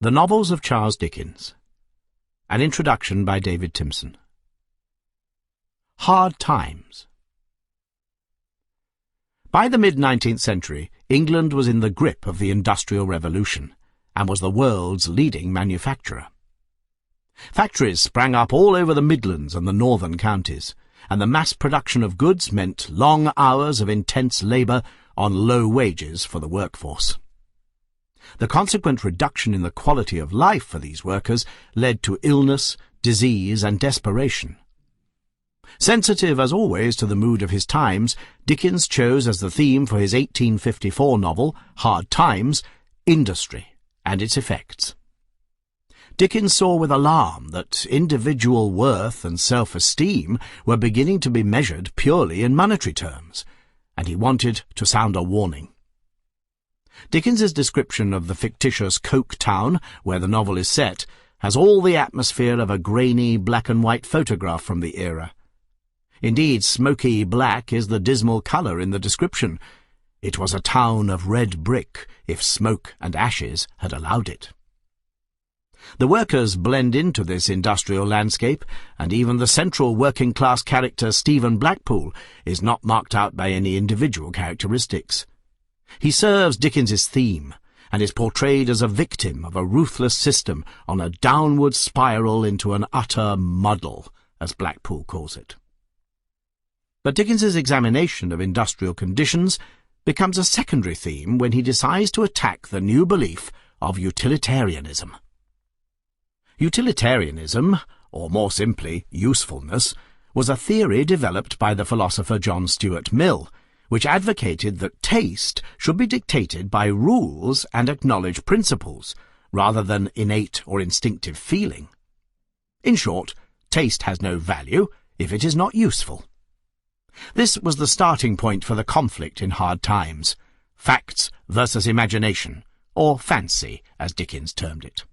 The Novels of Charles Dickens. An introduction by David Timson. Hard Times. By the mid-19th century, England was in the grip of the Industrial Revolution and was the world's leading manufacturer. Factories sprang up all over the Midlands and the northern counties, and the mass production of goods meant long hours of intense labour on low wages for the workforce. The consequent reduction in the quality of life for these workers led to illness, disease, and desperation. Sensitive as always to the mood of his times, Dickens chose as the theme for his 1854 novel, Hard Times, industry and its effects. Dickens saw with alarm that individual worth and self-esteem were beginning to be measured purely in monetary terms, and he wanted to sound a warning. Dickens's description of the fictitious Coke town, where the novel is set, has all the atmosphere of a grainy black-and-white photograph from the era. Indeed, smoky black is the dismal colour in the description. It was a town of red brick, if smoke and ashes had allowed it. The workers blend into this industrial landscape, and even the central working-class character Stephen Blackpool is not marked out by any individual characteristics. He serves Dickens's theme, and is portrayed as a victim of a ruthless system on a downward spiral into an utter muddle, as Blackpool calls it. But Dickens's examination of industrial conditions becomes a secondary theme when he decides to attack the new belief of utilitarianism. Utilitarianism, or more simply, usefulness, was a theory developed by the philosopher John Stuart Mill, which advocated that taste should be dictated by rules and acknowledged principles, rather than innate or instinctive feeling. In short, taste has no value if it is not useful. This was the starting point for the conflict in Hard Times, facts versus imagination, or fancy, as Dickens termed it.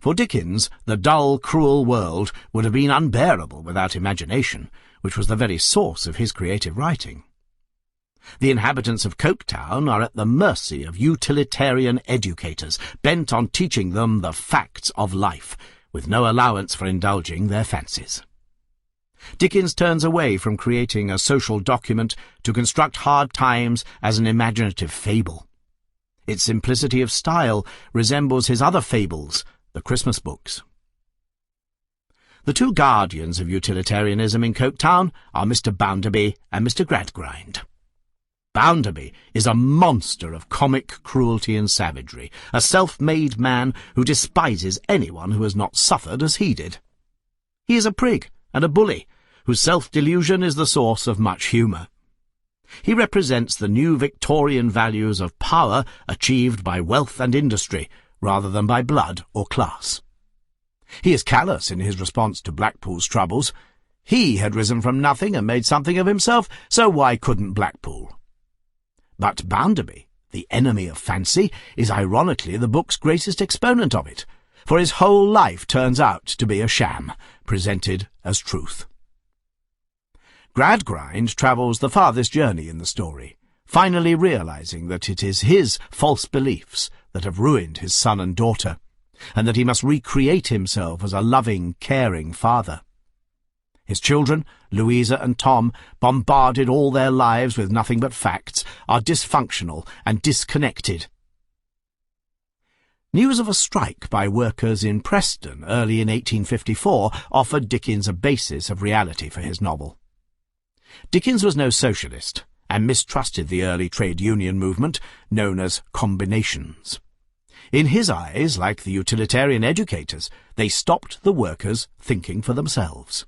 For Dickens, the dull, cruel world would have been unbearable without imagination, which was the very source of his creative writing. The inhabitants of Coketown are at the mercy of utilitarian educators, bent on teaching them the facts of life, with no allowance for indulging their fancies. Dickens turns away from creating a social document to construct Hard Times as an imaginative fable. Its simplicity of style resembles his other fables, the Christmas books. The two guardians of utilitarianism in Coketown are Mr. Bounderby and Mr. Gradgrind. Bounderby is a monster of comic cruelty and savagery, a self-made man who despises anyone who has not suffered as he did. He is a prig and a bully, whose self-delusion is the source of much humour. He represents the new Victorian values of power achieved by wealth and industry, rather than by blood or class. He is callous in his response to Blackpool's troubles. He had risen from nothing and made something of himself, so why couldn't Blackpool? But Bounderby, the enemy of fancy, is ironically the book's greatest exponent of it, for his whole life turns out to be a sham, presented as truth. Gradgrind travels the farthest journey in the story, finally realizing that it is his false beliefs that have ruined his son and daughter, and that he must recreate himself as a loving, caring father. His children, Louisa and Tom, bombarded all their lives with nothing but facts, are dysfunctional and disconnected. News of a strike by workers in Preston early in 1854 offered Dickens a basis of reality for his novel. Dickens was no socialist, and mistrusted the early trade union movement, known as combinations. In his eyes, like the utilitarian educators, they stopped the workers thinking for themselves.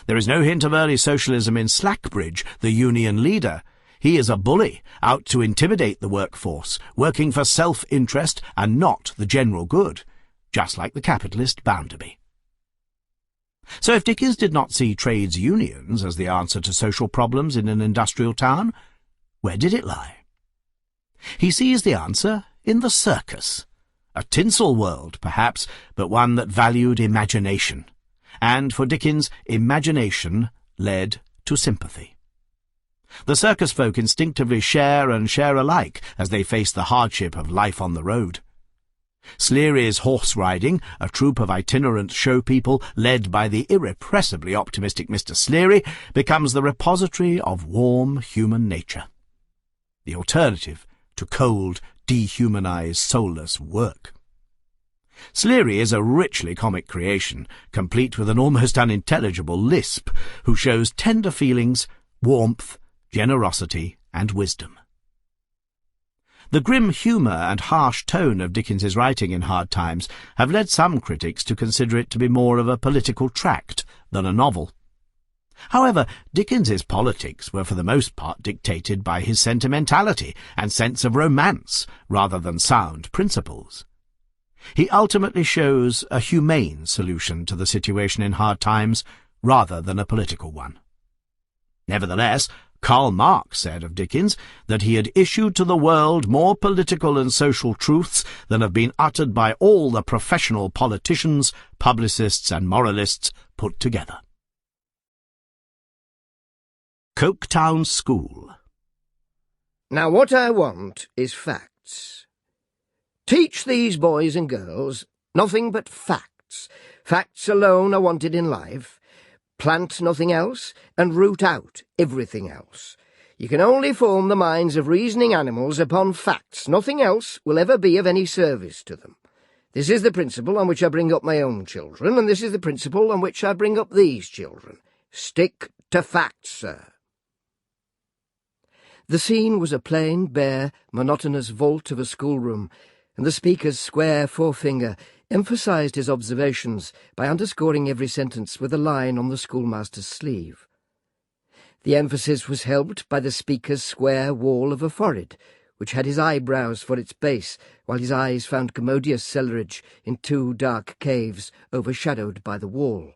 There is no hint of early socialism in Slackbridge, the union leader. He is a bully, out to intimidate the workforce, working for self-interest and not the general good, just like the capitalist Bounderby. So if Dickens did not see trades unions as the answer to social problems in an industrial town, where did it lie? He sees the answer in the circus, a tinsel world, perhaps, but one that valued imagination. And for Dickens, imagination led to sympathy. The circus folk instinctively share and share alike as they face the hardship of life on the road. Sleary's horse riding, a troupe of itinerant show people led by the irrepressibly optimistic Mr. Sleary, becomes the repository of warm human nature. The alternative to cold, dehumanized, soulless work. Sleary is a richly comic creation, complete with an almost unintelligible lisp, who shows tender feelings, warmth, generosity, and wisdom. The grim humour and harsh tone of Dickens's writing in Hard Times have led some critics to consider it to be more of a political tract than a novel. However, Dickens's politics were for the most part dictated by his sentimentality and sense of romance rather than sound principles. He ultimately shows a humane solution to the situation in Hard Times rather than a political one. Nevertheless, Karl Marx said of Dickens that he had issued to the world more political and social truths than have been uttered by all the professional politicians, publicists and moralists put together. Coketown School. Now what I want is facts. Teach these boys and girls nothing but facts. Facts alone are wanted in life. Plant nothing else, and root out everything else. You can only form the minds of reasoning animals upon facts. Nothing else will ever be of any service to them. This is the principle on which I bring up my own children, and this is the principle on which I bring up these children. Stick to facts, sir. The scene was a plain, bare, monotonous vault of a schoolroom, and the speaker's square forefinger emphasized his observations by underscoring every sentence with a line on the schoolmaster's sleeve. The emphasis was helped by the speaker's square wall of a forehead, which had his eyebrows for its base, while his eyes found commodious cellarage in two dark caves overshadowed by the wall.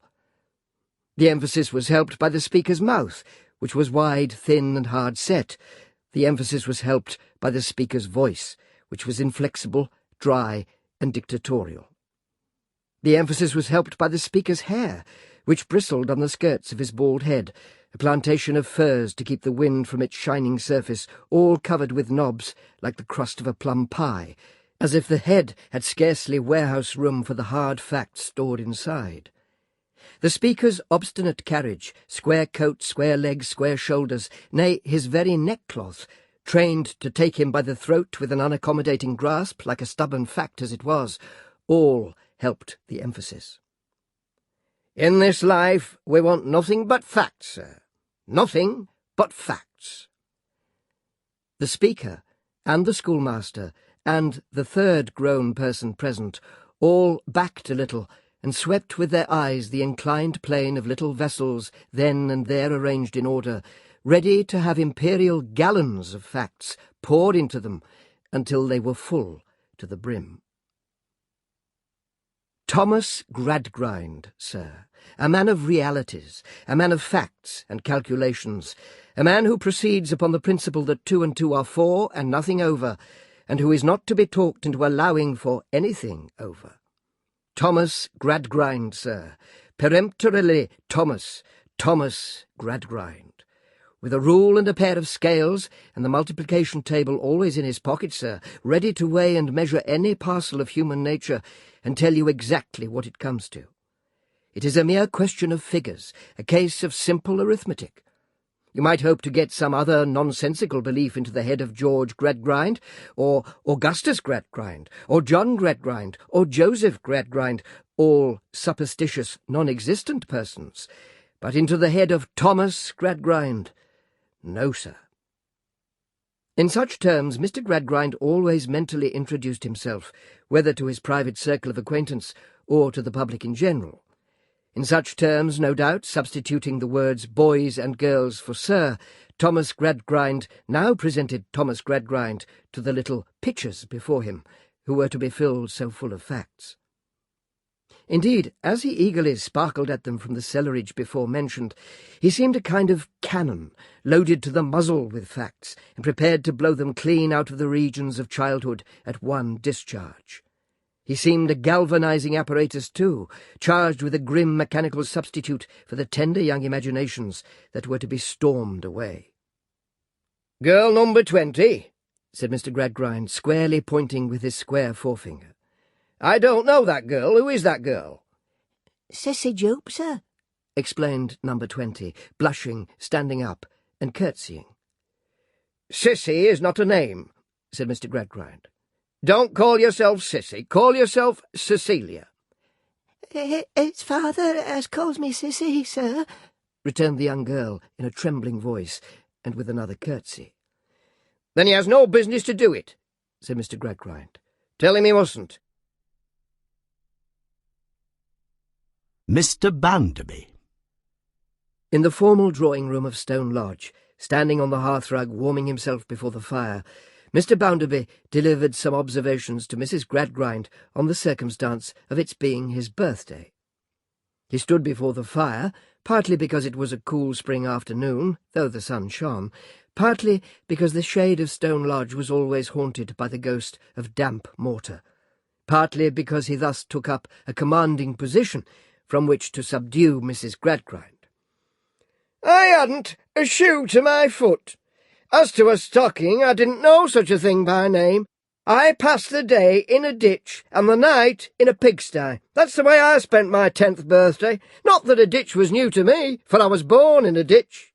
The emphasis was helped by the speaker's mouth, which was wide, thin, and hard-set. The emphasis was helped by the speaker's voice, which was inflexible, dry, and dictatorial. The emphasis was helped by the speaker's hair, which bristled on the skirts of his bald head, a plantation of furs to keep the wind from its shining surface, all covered with knobs like the crust of a plum pie, as if the head had scarcely warehouse room for the hard facts stored inside. The speaker's obstinate carriage, square coat, square legs, square shoulders, nay, his very neckcloth, trained to take him by the throat with an unaccommodating grasp, like a stubborn fact as it was, all helped the emphasis. In this life we want nothing but facts, sir. Nothing but facts. The speaker, and the schoolmaster, and the third grown person present, all backed a little, and swept with their eyes the inclined plane of little vessels then and there arranged in order, ready to have imperial gallons of facts poured into them until they were full to the brim. Thomas Gradgrind, sir, a man of realities, a man of facts and calculations, a man who proceeds upon the principle that 2 and 2 are 4 and nothing over, and who is not to be talked into allowing for anything over. Thomas Gradgrind, sir, peremptorily Thomas Gradgrind. With a rule and a pair of scales, and the multiplication table always in his pocket, sir, ready to weigh and measure any parcel of human nature, and tell you exactly what it comes to. It is a mere question of figures, a case of simple arithmetic. You might hope to get some other nonsensical belief into the head of George Gradgrind, or Augustus Gradgrind, or John Gradgrind, or Joseph Gradgrind, all superstitious, non-existent persons, but into the head of Thomas Gradgrind. No, sir. In such terms Mr. Gradgrind always mentally introduced himself, whether to his private circle of acquaintance or to the public in general. In such terms, no doubt, substituting the words boys and girls for sir, Thomas Gradgrind now presented Thomas Gradgrind to the little pitchers before him, who were to be filled so full of facts. Indeed, as he eagerly sparkled at them from the cellarage before mentioned, he seemed a kind of cannon, loaded to the muzzle with facts, and prepared to blow them clean out of the regions of childhood at one discharge. He seemed a galvanizing apparatus, too, charged with a grim mechanical substitute for the tender young imaginations that were to be stormed away. "Girl number 20, said Mr. Gradgrind, squarely pointing with his square forefinger. I don't know that girl. Who is that girl?" "Sissy Jupe, sir," explained number 20, blushing, standing up, and curtsying. "Sissy is not a name," said Mr. Gradgrind. "Don't call yourself Sissy. Call yourself Cecilia." "It's father as calls me Sissy, sir," returned the young girl in a trembling voice, and with another curtsy. "Then he has no business to do it," said Mr. Gradgrind. "Tell him he mustn't." Mr. Bounderby. In the formal drawing-room of Stone Lodge, standing on the hearthrug warming himself before the fire, Mr. Bounderby delivered some observations to Mrs. Gradgrind on the circumstance of its being his birthday. He stood before the fire, partly because it was a cool spring afternoon, though the sun shone, partly because the shade of Stone Lodge was always haunted by the ghost of damp mortar, partly because he thus took up a commanding position from which to subdue Mrs. Gradgrind. "I hadn't a shoe to my foot. As to a stocking, I didn't know such a thing by name. I passed the day in a ditch and the night in a pigsty. That's the way I spent my 10th birthday. Not that a ditch was new to me, for I was born in a ditch."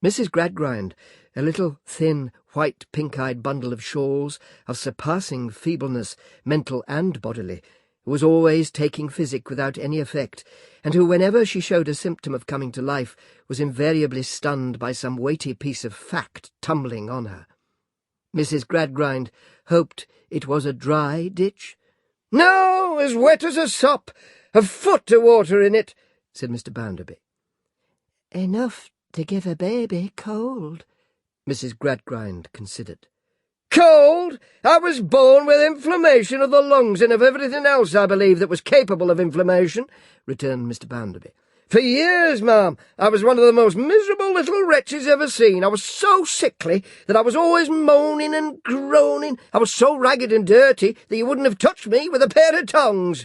Mrs. Gradgrind, a little thin, white, pink-eyed bundle of shawls, of surpassing feebleness, mental and bodily, who was always taking physic without any effect, and who, whenever she showed a symptom of coming to life, was invariably stunned by some weighty piece of fact tumbling on her. Mrs. Gradgrind hoped it was a dry ditch. "No, as wet as a sop, a foot of water in it," said Mr. Bounderby. "Enough to give a baby cold," Mrs. Gradgrind considered. "Cold? I was born with inflammation of the lungs and of everything else, I believe, that was capable of inflammation," returned Mr. Bounderby. "For years, ma'am, I was one of the most miserable little wretches ever seen. I was so sickly that I was always moaning and groaning. I was so ragged and dirty that you wouldn't have touched me with a pair of tongs."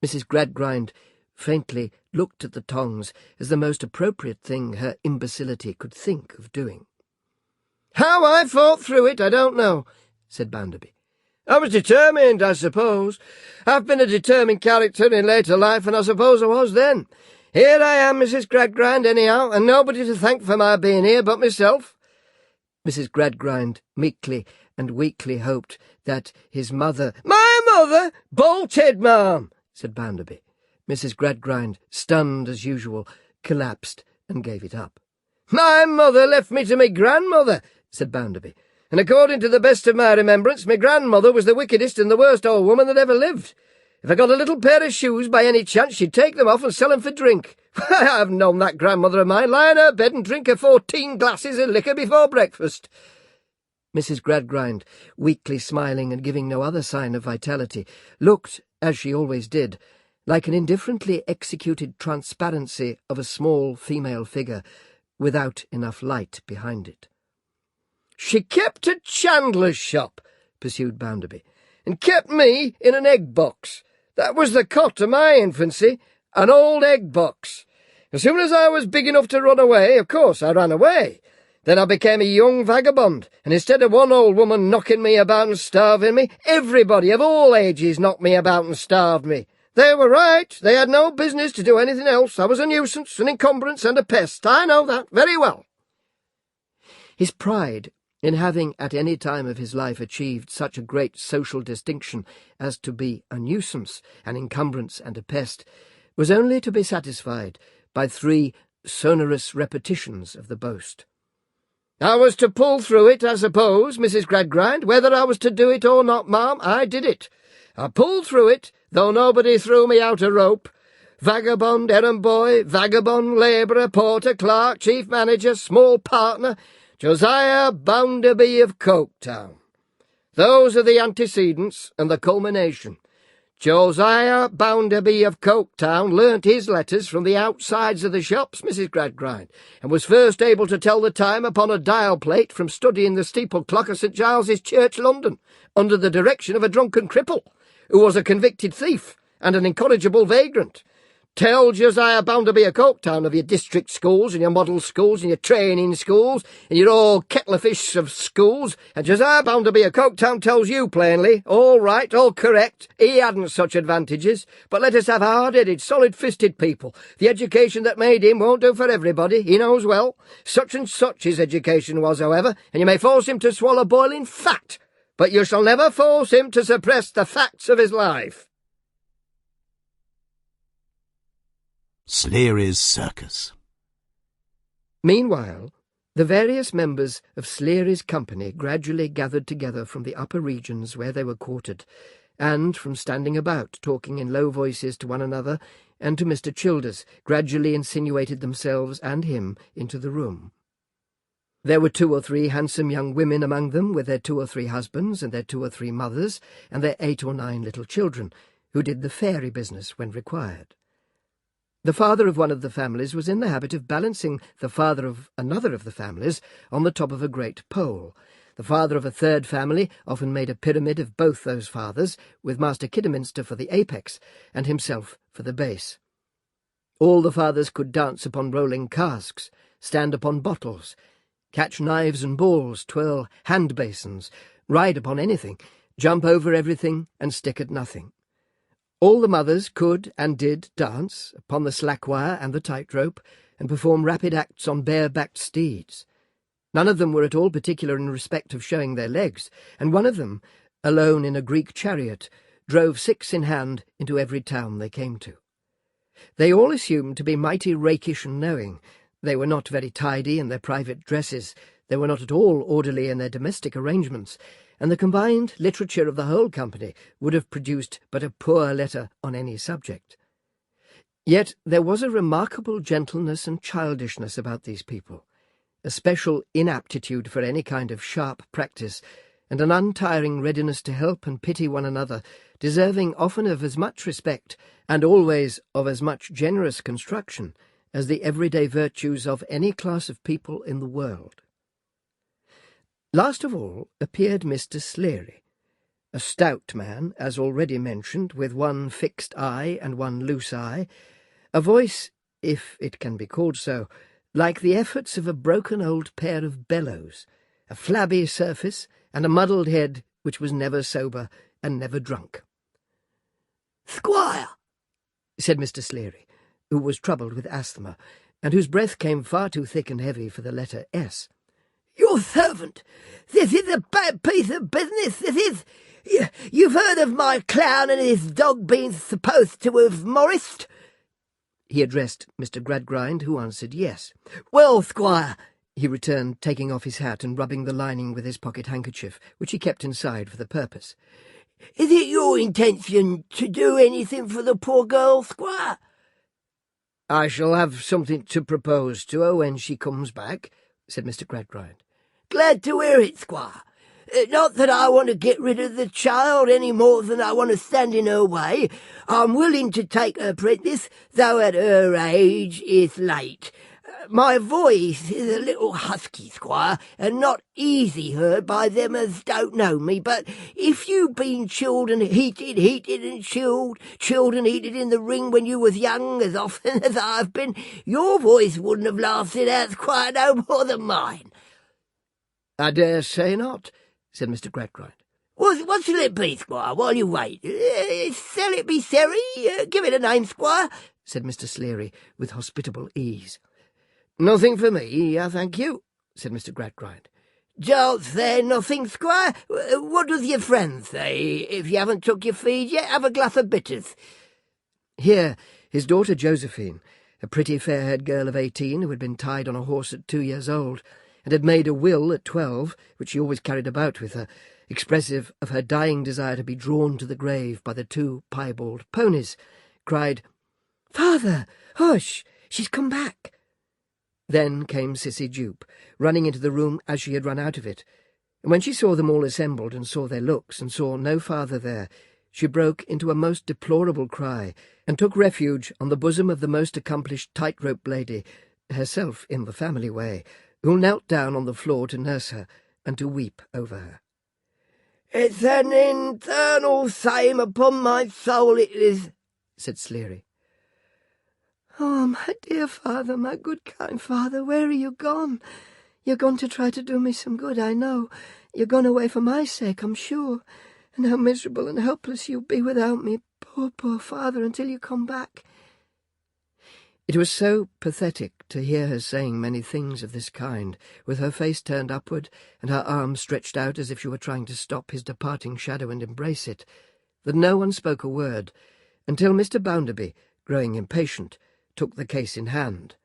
Mrs. Gradgrind faintly looked at the tongs as the most appropriate thing her imbecility could think of doing. "How I fought through it, I don't know," said Bounderby. "I was determined, I suppose. I've been a determined character in later life, and I suppose I was then. Here I am, Mrs. Gradgrind, anyhow, and nobody to thank for my being here but myself." Mrs. Gradgrind meekly and weakly hoped that his mother— "My mother? Bolted, ma'am," said Bounderby. Mrs. Gradgrind, stunned as usual, collapsed and gave it up. "My mother left me to me grandmother," said Bounderby, "and according to the best of my remembrance, my grandmother was the wickedest and the worst old woman that ever lived. If I got a little pair of shoes by any chance, she'd take them off and sell them for drink. I've known that grandmother of mine lie in her bed and drink her 14 glasses of liquor before breakfast." Mrs. Gradgrind, weakly smiling and giving no other sign of vitality, looked, as she always did, like an indifferently executed transparency of a small female figure, without enough light behind it. "She kept a chandler's shop," pursued Bounderby, "and kept me in an egg-box. That was the cot of my infancy, an old egg-box. As soon as I was big enough to run away, of course I ran away. Then I became a young vagabond, and instead of one old woman knocking me about and starving me, everybody of all ages knocked me about and starved me. They were right. They had no business to do anything else. I was a nuisance, an encumbrance, and a pest. I know that very well." His pride in having at any time of his life achieved such a great social distinction as to be a nuisance, an encumbrance, and a pest, was only to be satisfied by 3 sonorous repetitions of the boast. "I was to pull through it, I suppose, Mrs. Gradgrind. Whether I was to do it or not, ma'am, I did it. I pulled through it, though nobody threw me out a rope. Vagabond, errand boy, vagabond, labourer, porter, clerk, chief manager, small partner, Josiah Bounderby of Coketown. Those are the antecedents and the culmination. Josiah Bounderby of Coketown learnt his letters from the outsides of the shops, Mrs. Gradgrind, and was first able to tell the time upon a dial plate from studying the steeple clock of St. Giles's Church, London, under the direction of a drunken cripple, who was a convicted thief and an incorrigible vagrant. Tell Josiah Bounderby of Coketown of your district schools and your model schools and your training schools and your all kettlefish of schools, and Josiah Bounderby of Coketown tells you plainly, all right, all correct, he hadn't such advantages, but let us have hard-headed, solid-fisted people. The education that made him won't do for everybody, he knows well. Such and such his education was, however, and you may force him to swallow boiling fat, but you shall never force him to suppress the facts of his life. Sleary's Circus. Meanwhile, the various members of Sleary's company gradually gathered together from the upper regions where they were quartered, and, from standing about, talking in low voices to one another, and to Mr. Childers, gradually insinuated themselves and him into the room. There were 2 or 3 handsome young women among them, with their 2 or 3 husbands and their 2 or 3 mothers, and their 8 or 9 little children, who did the fairy business when required. The father of one of the families was in the habit of balancing the father of another of the families on the top of a great pole. The father of a third family often made a pyramid of both those fathers, with Master Kidderminster for the apex, and himself for the base. All the fathers could dance upon rolling casks, stand upon bottles, catch knives and balls, twirl hand-basins, ride upon anything, jump over everything, and stick at nothing. All the mothers could and did dance upon the slack wire and the tightrope, and perform rapid acts on bare-backed steeds. None of them were at all particular in respect of showing their legs, and one of them, alone in a Greek chariot, drove 6 in hand into every town they came to. They all assumed to be mighty rakish and knowing. They were not very tidy in their private dresses, they were not at all orderly in their domestic arrangements, and the combined literature of the whole company would have produced but a poor letter on any subject. Yet there was a remarkable gentleness and childishness about these people, a special inaptitude for any kind of sharp practice, and an untiring readiness to help and pity one another, deserving often of as much respect, and always of as much generous construction, as the everyday virtues of any class of people in the world. Last of all appeared Mr. Sleary, a stout man, as already mentioned, with one fixed eye and one loose eye, a voice, if it can be called so, like the efforts of a broken old pair of bellows, a flabby surface, and a muddled head which was never sober and never drunk. "Squire," said Mr. Sleary, who was troubled with asthma, and whose breath came far too thick and heavy for the letter S. "Your servant. This is a bad piece of business, this is. You've heard of my clown and his dog being supposed to have morrised?" He addressed Mr. Gradgrind, who answered yes. "Well, Squire," he returned, taking off his hat and rubbing the lining with his pocket-handkerchief, which he kept inside for the purpose, "is it your intention to do anything for the poor girl, Squire?" "I shall have something to propose to her when she comes back," said Mr. Gradgrind. "Glad to hear it, Squire. Not that I want to get rid of the child any more than I want to stand in her way. I'm willing to take her apprentice, though at her age it's late. My voice is a little husky, Squire, and not easy heard by them as don't know me, but if you'd been chilled and heated and chilled and heated in the ring when you was young, as often as I've been, your voice wouldn't have lasted out, Squire, no more than mine." "I dare say not," said Mr. Gradgrind. What shall it be, Squire, while you wait? Shall it be Seri? Give it a name, Squire," said Mr. Sleary, with hospitable ease. "Nothing for me, I thank you," said Mr. Gradgrind. "Don't say nothing, Squire. What does your friend say? If you haven't took your feed yet, have a glass of bitters." Here his daughter Josephine, a pretty fair-haired girl of 18 who had been tied on a horse at 2 years old, and had made a will at 12, which she always carried about with her, expressive of her dying desire to be drawn to the grave by the 2 piebald ponies, cried, "Father, hush, she's come back." Then came Sissy Jupe, running into the room as she had run out of it, and when she saw them all assembled and saw their looks and saw no father there, she broke into a most deplorable cry, and took refuge on the bosom of the most accomplished tightrope lady, herself in the family way, who knelt down on the floor to nurse her and to weep over her. "It's an infernal shame upon my soul it is," said Sleary. Oh, my dear father, my good kind father, where are you gone? You're gone to try to do me some good, I know. You're gone away for my sake, I'm sure. And how miserable and helpless you'll be without me, poor, poor father, until you come back. It was so pathetic to hear her saying many things of this kind, with her face turned upward and her arms stretched out as if she were trying to stop his departing shadow and embrace it, that no one spoke a word, until Mr. Bounderby, growing impatient, took the case in hand.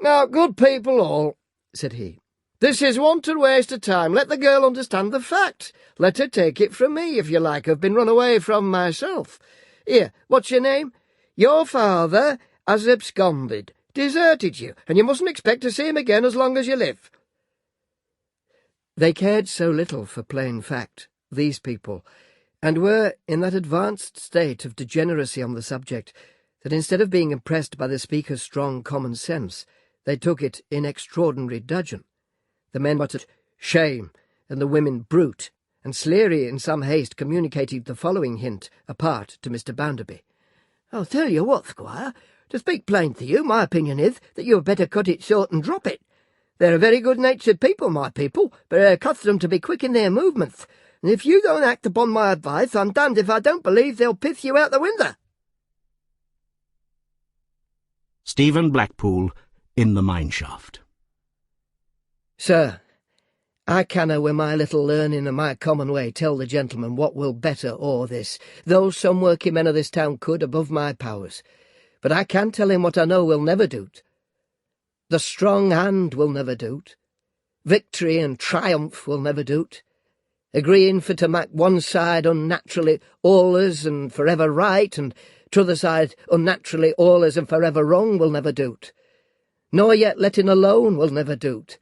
"Now, good people all," said he, "this is wanton waste of time. Let the girl understand the fact. Let her take it from me, if you like. I've been run away from myself. Here, what's your name? Your father has absconded, deserted you, and you mustn't expect to see him again as long as you live." They cared so little for plain fact, these people, and were in that advanced state of degeneracy on the subject, that instead of being impressed by the speaker's strong common sense, they took it in extraordinary dudgeon. The men muttered, "Shame," and the women, "Brute," and Sleary in some haste communicated the following hint apart to Mr. Bounderby. "I'll tell you what, Squire, to speak plain to you, my opinion is that you had better cut it short and drop it. They're a very good-natured people, my people, but are accustomed to be quick in their movements, and if you don't act upon my advice, I'm damned if I don't believe they'll pith you out the window." Stephen Blackpool in the Mineshaft. "Sir, I canna wi' my little learning and my common way tell the gentleman what will better all this, though some working men of this town could above my powers. But I can tell him what I know will never do't. The strong hand will never do't. Victory and triumph will never do't. Agreeing for to mak one side unnaturally allers and forever right, and t'other side unnaturally allers and forever wrong will never do't. Nor yet letting alone will never do't.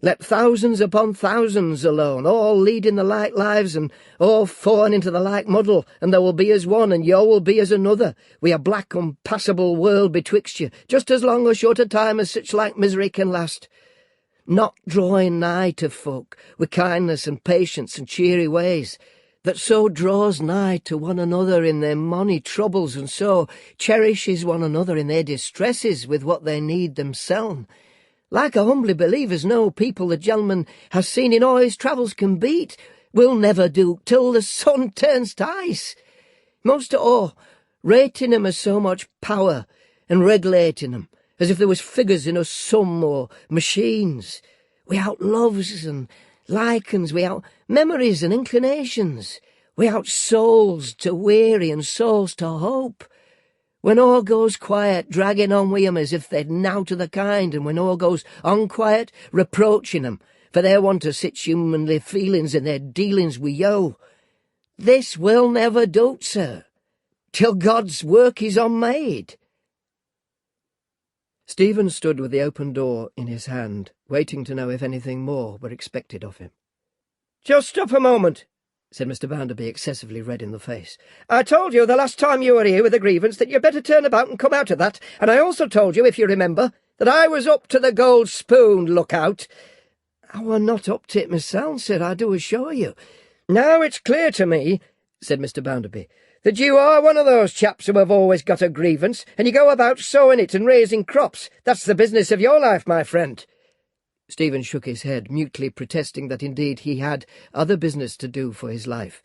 Let thousands upon thousands alone, all leading the like lives, and all falling into the like muddle, and there will be as one, and yo will be as another, wi' a black unpassable world betwixt you, just as long or short a time as such like misery can last. Not drawing nigh to folk, with kindness and patience and cheery ways, that so draws nigh to one another in their mony troubles, and so cherishes one another in their distresses with what they need themselves. Like a humbly believers no people the gentleman has seen in all his travels can beat, will never do till the sun turns to ice. Most of all, rating 'em as so much power, and regulating 'em, as if there was figures in a sum or machines, without loves and likens, without memories and inclinations, without souls to weary and souls to hope. When all goes quiet, dragging on wi' 'em as if they'd nowt of the kind, and when all goes unquiet, reproaching 'em for their want of sich humanly feelings in their dealings wi' yo. This will never do't, sir, till God's work is unmade." Stephen stood with the open door in his hand, waiting to know if anything more were expected of him. "Just stop a moment," said Mr. Bounderby, excessively red in the face. "I told you the last time you were here with a grievance that you'd better turn about and come out of that, and I also told you, if you remember, that I was up to the gold spoon look-out." "I were not up to it myself, sir, I do assure you." "Now it's clear to me," said Mr. Bounderby, "that you are one of those chaps who have always got a grievance, and you go about sowing it and raising crops. That's the business of your life, my friend." Stephen shook his head, mutely protesting that indeed he had other business to do for his life.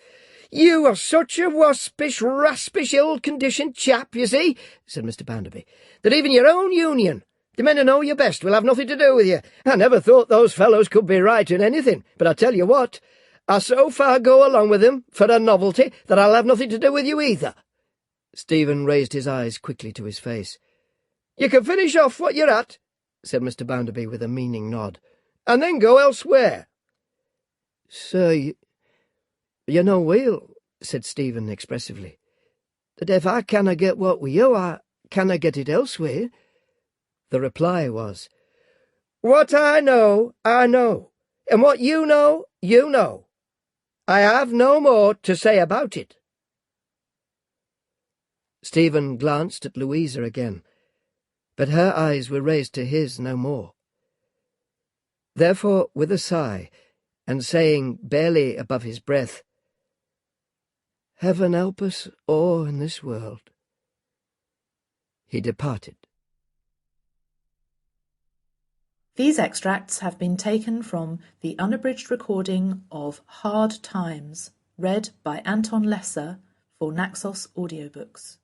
"You are such a waspish, raspish, ill-conditioned chap, you see," said Mr. Bounderby, "that even your own union, the men who know you best, will have nothing to do with you. I never thought those fellows could be right in anything, but I tell you what, I so far go along with them for a novelty that I'll have nothing to do with you either." Stephen raised his eyes quickly to his face. "You can finish off what you're at," said Mr. Bounderby with a meaning nod, "and then go elsewhere." "Sir, you know weel," said Stephen expressively, "that if I canna get what wi' you, I canna get it elsewhere." The reply was, "What I know, and what you know, you know. I have no more to say about it." Stephen glanced at Louisa again, but her eyes were raised to his no more. Therefore, with a sigh, and saying barely above his breath, "Heaven help us all in this world," He departed. These extracts have been taken from the unabridged recording of Hard Times, read by Anton Lesser for Naxos Audiobooks.